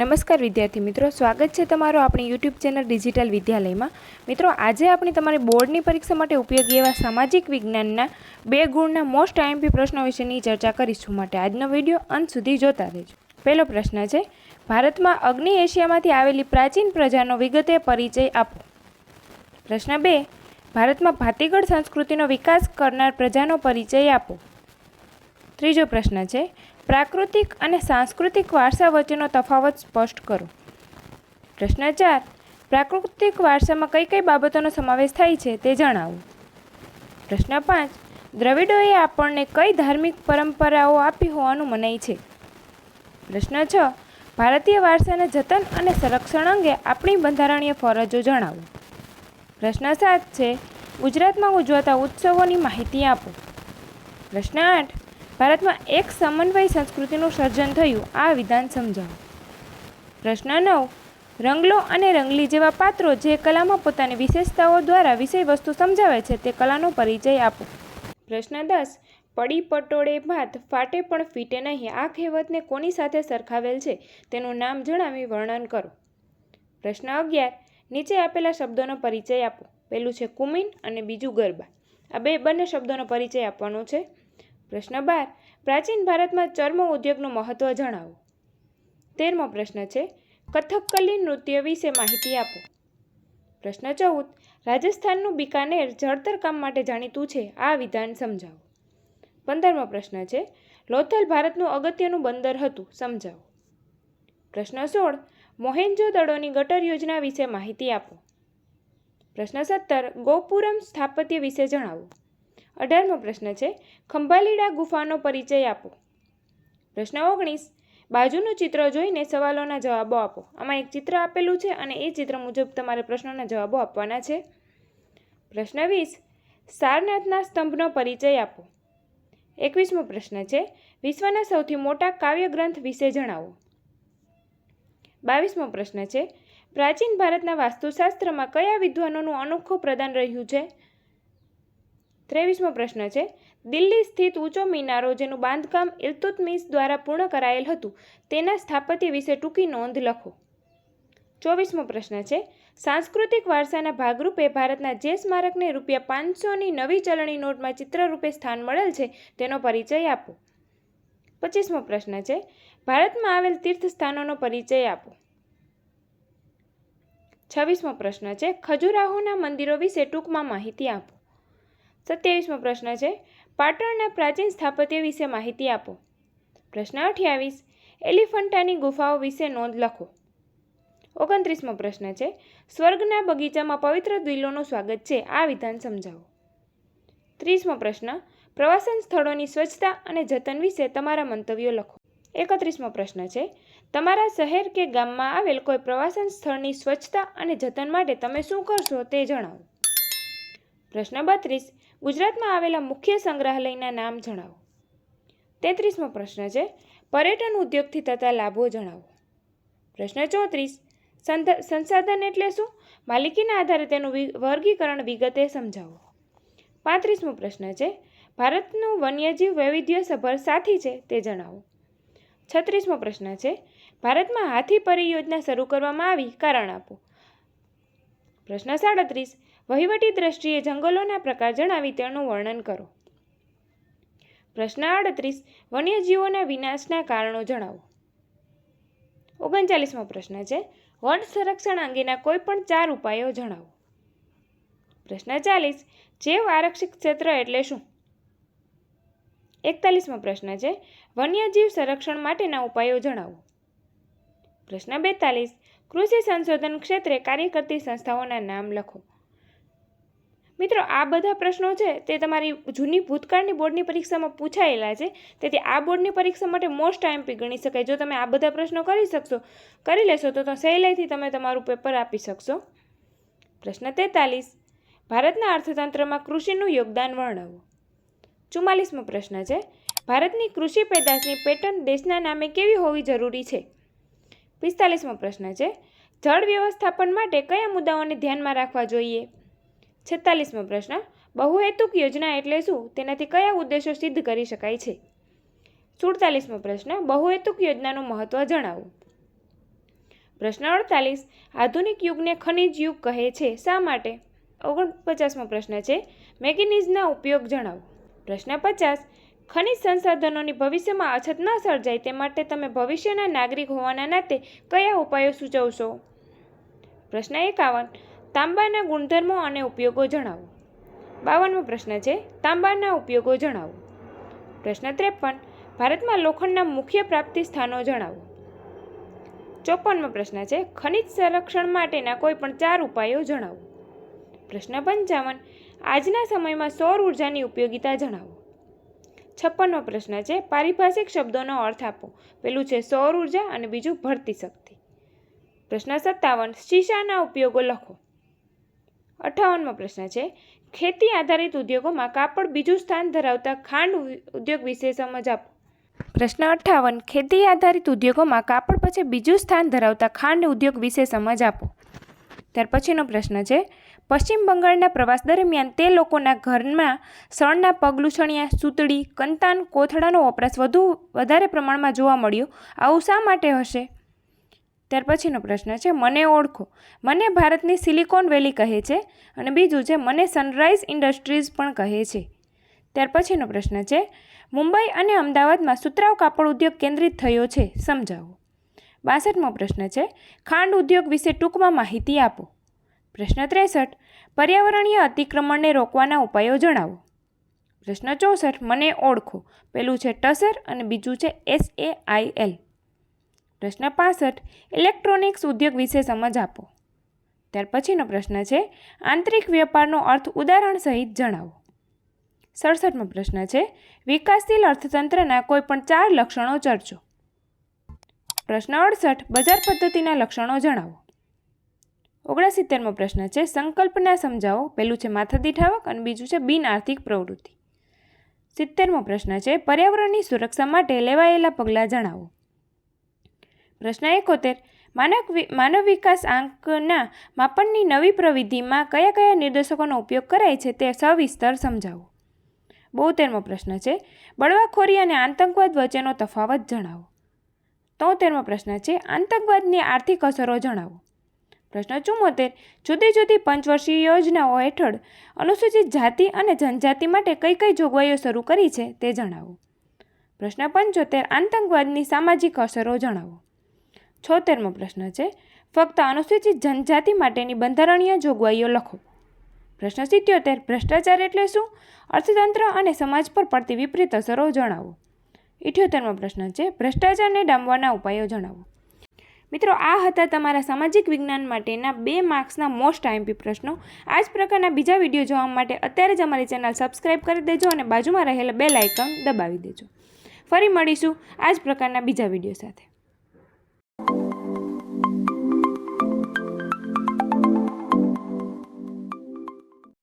નમસ્કાર વિદ્યાર્થી મિત્રો, સ્વાગત છે તમારું આપણી યુટ્યુબ ચેનલ ડિજિટલ વિદ્યાલયમાં। મિત્રો, આજે આપણે તમારી બોર્ડની પરીક્ષા માટે ઉપયોગી એવા સામાજિક વિજ્ઞાનના 2 ગુણના મોસ્ટ આઈએમપી પ્રશ્નો વિશેની ચર્ચા કરીશું। માટે આજનો વિડીયો અંત સુધી જોતા રહેજો। પહેલો પ્રશ્ન છે, ભારતમાં અગ્નિ એશિયામાંથી આવેલી પ્રાચીન પ્રજાનો વિગતે પરિચય આપો। પ્રશ્ન 2, ભારતમાં ભાતીગળ સંસ્કૃતિનો વિકાસ કરનાર પ્રજાનો પરિચય આપો। ત્રીજો પ્રશ્ન છે, પ્રાકૃતિક અને સાંસ્કૃતિક વારસા વચ્ચેનો તફાવત સ્પષ્ટ કરો। પ્રશ્ન 4, પ્રાકૃતિક વારસામાં કઈ કઈ બાબતોનો સમાવેશ થાય છે તે જણાવો। પ્રશ્ન 5, દ્રવિડોએ આપણને કઈ ધાર્મિક પરંપરાઓ આપી હોવાનું મનાય છે। પ્રશ્ન 6, ભારતીય વારસાના જતન અને સંરક્ષણ અંગે આપણી બંધારણીય ફરજો જણાવો। પ્રશ્ન 7 છે, ગુજરાતમાં ઉજવાતા ઉત્સવોની માહિતી આપો। પ્રશ્ન 8, ભારતમાં એક સમન્વય સંસ્કૃતિનું સર્જન થયું, આ વિધાન સમજાવો। પ્રશ્ન 9, રંગલો અને રંગલી જેવા પાત્રો જે કલામાં પોતાની વિશેષતાઓ દ્વારા વિષય વસ્તુ સમજાવે છે તે કલાનો પરિચય આપો। પ્રશ્ન 10, પડી પટોળે ભાત ફાટે પણ ફીટે નહીં, આ કહેવતને કોની સાથે સરખાવેલ છે તેનું નામ જણાવી વર્ણન કરો। પ્રશ્ન 11, નીચે આપેલા શબ્દોનો પરિચય આપો। પહેલું છે કુમીન અને બીજું ગરબા, આ બંને શબ્દોનો પરિચય આપવાનો છે। પ્રશ્ન 12, પ્રાચીન ભારતમાં ચર્મ ઉદ્યોગનું મહત્વ જણાવો। 13મો પ્રશ્ન છે, કથકલી નૃત્ય વિશે માહિતી આપો। પ્રશ્ન 14, રાજસ્થાનનું બિકાનેર જળતર કામ માટે જાણીતું છે, આ વિધાન સમજાવો। 15મો પ્રશ્ન છે, લોથલ ભારતનું અગત્યનું બંદર હતું, સમજાવો। પ્રશ્ન 16, મોહેન્જો-દડોની ગટર યોજના વિશે માહિતી આપો। પ્રશ્ન 17, ગોપુરમ સ્થાપત્ય વિશે જણાવો। 18મો પ્રશ્ન છે, ખંભાલીડા ગુફાનો પરિચય આપો। પ્રશ્ન 19, બાજુનું ચિત્ર જોઈને સવાલોના જવાબો આપો। આમાં એક ચિત્ર આપેલું છે અને એ ચિત્ર મુજબ તમારે પ્રશ્નોના જવાબો આપવાના છે। પ્રશ્ન 20, સારનાથના સ્તંભનો પરિચય આપો। 21મો પ્રશ્ન છે, વિશ્વના સૌથી મોટા કાવ્ય ગ્રંથ વિશે જણાવો। 22મો પ્રશ્ન છે, પ્રાચીન ભારતના વાસ્તુશાસ્ત્રમાં કયા વિદ્વાનોનું અનોખું પ્રદાન રહ્યું છે। 23મો પ્રશ્ન છે, દિલ્હી સ્થિત ઊંચો મિનારો જેનું બાંધકામ ઇલ્તુત્મિશ દ્વારા પૂર્ણ કરાયેલ હતું તેના સ્થાપત્ય વિશે ટૂંકી નોંધ લખો। 24મો પ્રશ્ન છે, સાંસ્કૃતિક વારસાના ભાગરૂપે ભારતના જે સ્મારકને ₹500ની નવી ચલણી નોટમાં ચિત્રરૂપે સ્થાન મળેલ છે તેનો પરિચય આપો। 25મો પ્રશ્ન છે, ભારતમાં આવેલ તીર્થ સ્થાનોનો પરિચય આપો। 26મો પ્રશ્ન છે, ખજુરાહોના મંદિરો વિશે ટૂંકમાં માહિતી આપો। 27મો પ્રશ્ન છે, પાટણના પ્રાચીન સ્થાપત્ય વિશે માહિતી આપો। પ્રશ્ન 28, એલિફન્ટાની ગુફાઓ વિશે નોંધ લખો। 29મો પ્રશ્ન છે, સ્વર્ગના બગીચામાં પવિત્ર દિલોનું સ્વાગત છે, આ વિધાન સમજાવો। 30મો પ્રશ્ન, પ્રવાસન સ્થળોની સ્વચ્છતા અને જતન વિશે તમારા મંતવ્યો લખો। 31મો પ્રશ્ન છે, તમારા શહેર કે ગામમાં આવેલ કોઈ પ્રવાસન સ્થળની સ્વચ્છતા અને જતન માટે તમે શું કરશો તે જણાવો। પ્રશ્ન 32, ગુજરાતમાં આવેલા મુખ્ય સંગ્રહાલયના નામ જણાવો। 33મો પ્રશ્ન છે, પર્યટન ઉદ્યોગથી થતા લાભો જણાવો। પ્રશ્ન 34, સંસાધન એટલે શું, માલિકીના આધારે તેનું વર્ગીકરણ વિગતે સમજાવો। 35મો પ્રશ્ન છે, ભારતનું વન્યજીવ વૈવિધ્યસભર સાથી છે તે જણાવો। 36મો પ્રશ્ન છે, ભારતમાં હાથી પરિયોજના શરૂ કરવામાં આવી, કારણ આપો। પ્રશ્ન 37, વહીવટી દ્રષ્ટિએ જંગલોના પ્રકાર જણાવી તેનું વર્ણન કરો। પ્રશ્ન 38, વન્યજીવોના વિનાશના કારણો જણાવો। 39મો પ્રશ્ન છે, વન સંરક્ષણ અંગેના કોઈ પણ 4 ઉપાયો જણાવો। પ્રશ્ન 40, જૈવ આરક્ષિત ક્ષેત્ર એટલે શું। 41મો પ્રશ્ન છે, વન્યજીવ સંરક્ષણ માટેના ઉપાયો જણાવો। પ્રશ્ન 42, કૃષિ સંશોધન ક્ષેત્રે કાર્ય કરતી સંસ્થાઓના નામ લખો। મિત્રો, આ બધા પ્રશ્નો છે તે તમારી જૂની ભૂતકાળની બોર્ડની પરીક્ષામાં પૂછાયેલા છે, તેથી આ બોર્ડની પરીક્ષા માટે મોસ્ટ આઈએમપી ગણી શકાય। જો તમે આ બધા પ્રશ્નો કરી લેશો તો સહેલાઈથી તમે તમારું પેપર આપી શકશો। પ્રશ્ન 43, ભારતના અર્થતંત્રમાં કૃષિનું યોગદાન વર્ણવો। 44મો પ્રશ્ન છે, ભારતની કૃષિ પેદાશની પેટર્ન દેશના નામે કેવી હોવી જરૂરી છે। 45મો પ્રશ્ન છે, જળ વ્યવસ્થાપન માટે કયા મુદ્દાઓને ધ્યાનમાં રાખવા જોઈએ। 46મો પ્રશ્ન, બહુહેતુક યોજના એટલે શું, તેનાથી કયા ઉદ્દેશો સિદ્ધ કરી શકાય છે। 47મો પ્રશ્ન, બહુહેતુક યોજનાનું મહત્વ જણાવો। પ્રશ્ન 48. આધુનિક યુગને ખનિજ યુગ કહે છે, શા માટે? 49મો પ્રશ્ન છે, મેંગેનીઝના ઉપયોગ જણાવો. પ્રશ્ન 50. ખનિજ સંસાધનોની ભવિષ્યમાં અછત ન સર્જાય તે માટે તમે ભવિષ્યના નાગરિક હોવાના નાતે કયા ઉપાયો સૂચવશો? પ્રશ્ન 51. તાંબાના ગુણધર્મો અને ઉપયોગો જણાવો. 52મો પ્રશ્ન છે, તાંબાના ઉપયોગો જણાવો. પ્રશ્ન 53. ભારતમાં લોખંડના મુખ્ય પ્રાપ્તિ સ્થાનો જણાવો. 54મો પ્રશ્ન છે, ખનિજ સંરક્ષણ માટેના કોઈ પણ 4 ઉપાયો જણાવો. પ્રશ્ન 55. આજના સમયમાં સૌર ઉર્જાની ઉપયોગિતા જણાવો. 56મો પ્રશ્ન છે, પારિભાષિક શબ્દોનો અર્થ આપો. પેલું છે સૌર ઉર્જા અને બીજું ભરતી શક્તિ. પ્રશ્ન 57. શીશાના ઉપયોગો લખો. 58મો પ્રશ્ન છે, ખેતી આધારિત ઉદ્યોગોમાં કાપડ બીજું સ્થાન ધરાવતા ખાંડ ઉદ્યોગ વિશે સમજ આપો. પ્રશ્ન 58. ખેતી આધારિત ઉદ્યોગોમાં કાપડ પછી બીજું સ્થાન ધરાવતા ખાંડ ઉદ્યોગ વિશે સમજ આપો. ત્યાર પછીનો પ્રશ્ન છે, પશ્ચિમ બંગાળના પ્રવાસ દરમિયાન તે લોકોના ઘરમાં સળના પગલૂછણિયા, સૂતળી, કંતાન, કોથળાનો વપરાશ વધારે પ્રમાણમાં જોવા મળ્યો. આવું શા માટે હશે? ત્યાર પછીનો પ્રશ્ન છે, મને ઓળખો. મને ભારતની સિલિકોન વેલી કહે છે અને બીજું છે, મને સનરાઈઝ ઇન્ડસ્ટ્રીઝ પણ કહે છે. ત્યાર પછીનો પ્રશ્ન છે, મુંબઈ અને અમદાવાદમાં સુતરાઉ કાપડ ઉદ્યોગ કેન્દ્રિત થયો છે, સમજાવો. 62મો પ્રશ્ન છે, ખાંડ ઉદ્યોગ વિશે ટૂંકમાં માહિતી આપો. પ્રશ્ન 63. પર્યાવરણીય અતિક્રમણને રોકવાના ઉપાયો જણાવો. પ્રશ્ન 64. મને ઓળખો. પેલું છે ટસર અને બીજું છે SAIL. પ્રશ્ન 65. ઇલેક્ટ્રોનિક્સ ઉદ્યોગ વિશે સમજ આપો. ત્યાર પછીનો પ્રશ્ન છે, આંતરિક વેપારનો અર્થ ઉદાહરણ સહિત જણાવો. 67મો પ્રશ્ન છે, વિકાસશીલ અર્થતંત્રના કોઈ પણ 4 લક્ષણો ચર્ચો. પ્રશ્ન 68. બજાર પદ્ધતિના લક્ષણો જણાવો. 69મો પ્રશ્ન છે, સંકલ્પના સમજાવો. પહેલું છે માથાદીઠ આવક અને બીજું છે બિન આર્થિક પ્રવૃત્તિ. 70મો પ્રશ્ન છે, પર્યાવરણની સુરક્ષા માટે લેવાયેલા પગલાં જણાવો. પ્રશ્ન 71. માનવ વિકાસ આંકના માપનની નવી પ્રવિધિમાં કયા કયા નિર્દેશકોનો ઉપયોગ કરાય છે તે સવિસ્તર સમજાવો. 72મો પ્રશ્ન છે, બળવાખોરી અને આતંકવાદ વચ્ચેનો તફાવત જણાવો. 73મો પ્રશ્ન છે, આતંકવાદની આર્થિક અસરો જણાવો. પ્રશ્ન 74. જુદી જુદી પંચવર્ષીય યોજનાઓ હેઠળ અનુસૂચિત જાતિ અને જનજાતિ માટે કઈ કઈ જોગવાઈઓ શરૂ કરી છે તે જણાવો. પ્રશ્ન 75. આતંકવાદની સામાજિક અસરો જણાવો. 76મો પ્રશ્ન છે, ફક્ત અનુસૂચિત જનજાતિ માટેની બંધારણીય જોગવાઈઓ લખો. પ્રશ્ન 77. ભ્રષ્ટાચાર એટલે શું? અર્થતંત્ર અને સમાજ પર પડતી વિપરીત અસરો જણાવો. 78મો પ્રશ્ન છે, ભ્રષ્ટાચારને ડામવાના ઉપાયો જણાવો. મિત્રો, આ હતા તમારા સામાજિક વિજ્ઞાન માટેના 2 માર્ક્સના મોસ્ટ આઈએમપી પ્રશ્નો. આ જ પ્રકારના બીજા વિડીયો જોવા માટે અત્યારે જ અમારી ચેનલ સબસ્ક્રાઈબ કરી દેજો અને બાજુમાં રહેલા બેલ આઇકન દબાવી દેજો. ફરી મળીશું આ જ પ્રકારના બીજા વિડીયો સાથે.